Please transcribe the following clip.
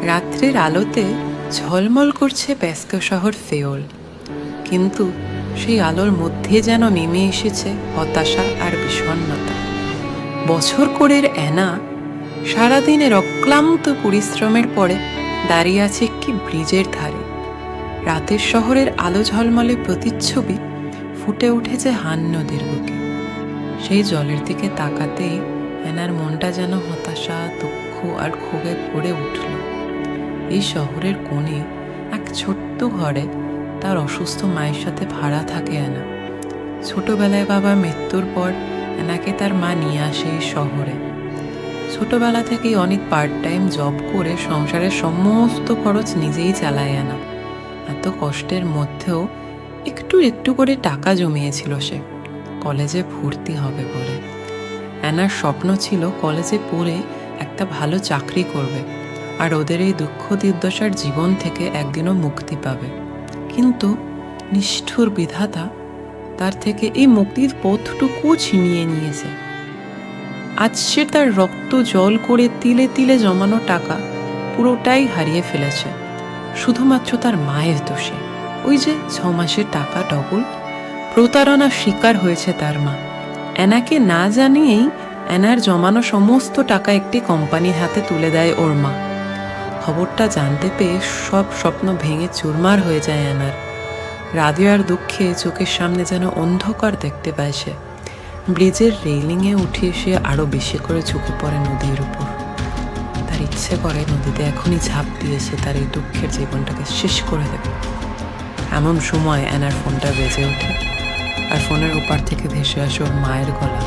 রাত্রির আলোতে ঝলমল করছে ব্যস্ত শহর ফেওল, কিন্তু সেই আলোর মধ্যে যেন নেমে এসেছে হতাশা আর বিষণ্ণতা। বছর কোড়ের অ্যানা সারাদিনের অক্লান্ত পরিশ্রমের পরে দাঁড়িয়ে আছে একটি ব্রিজের ধারে। রাতের শহরের আলো ঝলমলে প্রতিচ্ছবি ফুটে উঠেছে হান নদীর বুকে। সেই জলের দিকে তাকাতেই অ্যানার মনটা যেন হতাশা, দুঃখ আর ক্ষোভে ভরে উঠল। এই শহরের কোণে এক ছোট্ট ঘরে তার অসুস্থ মায়ের সাথে ভাড়া থাকে অ্যানা। ছোটবেলায় বাবার মৃত্যুর পর অ্যানাকে তার মা নিয়ে আসে এই শহরে। ছোটবেলা থেকেই অনেক পার্ট টাইম জব করে সংসারের সমস্ত খরচ নিজেই চালায় অ্যানা। এত কষ্টের মধ্যেও একটু একটু করে টাকা জমিয়েছিল সে কলেজে ভর্তি হবে বলে। অ্যানার স্বপ্ন ছিল কলেজে পড়ে একটা ভালো চাকরি করবে আর ওদের এই দুঃখ দুর্দশার জীবন থেকে একদিনও মুক্তি পাবে। কিন্তু নিষ্ঠুর বিধাতা তার থেকে এই মুক্তির পথটুকু ছিনিয়ে নিয়েছে। আজ সে তার রক্ত জল করে তিলে তিলে জমানো টাকা পুরোটাই হারিয়ে ফেলেছে শুধুমাত্র তার মায়ের দোষে। ওই যে 6 মাসের টাকা ডবল প্রতারণার শিকার হয়েছে তার মা। অ্যানাকে না জানিয়েই অ্যানার জমানো সমস্ত টাকা একটি কোম্পানির হাতে তুলে দেয় ওর মা। খবরটা জানতে পেয়ে সব স্বপ্ন ভেঙে চুরমার হয়ে যায় অ্যানার। রাধিয়ার দুঃখে চোখের সামনে যেন অন্ধকার দেখতে পায় সে। ব্রিজের রেলিংয়ে উঠে সে আরো বেশি করে ঝুঁকে পড়ে নদীর উপর। তার ইচ্ছে করে নদীতে এখনই ঝাঁপ দিয়েছে তার এই দুঃখের জীবনটাকে শেষ করে দেবে। এমন সময় অ্যানার ফোনটা বেজে ওঠে আর ফোনের ওপার থেকে ভেসে আসে ওর মায়ের গলা।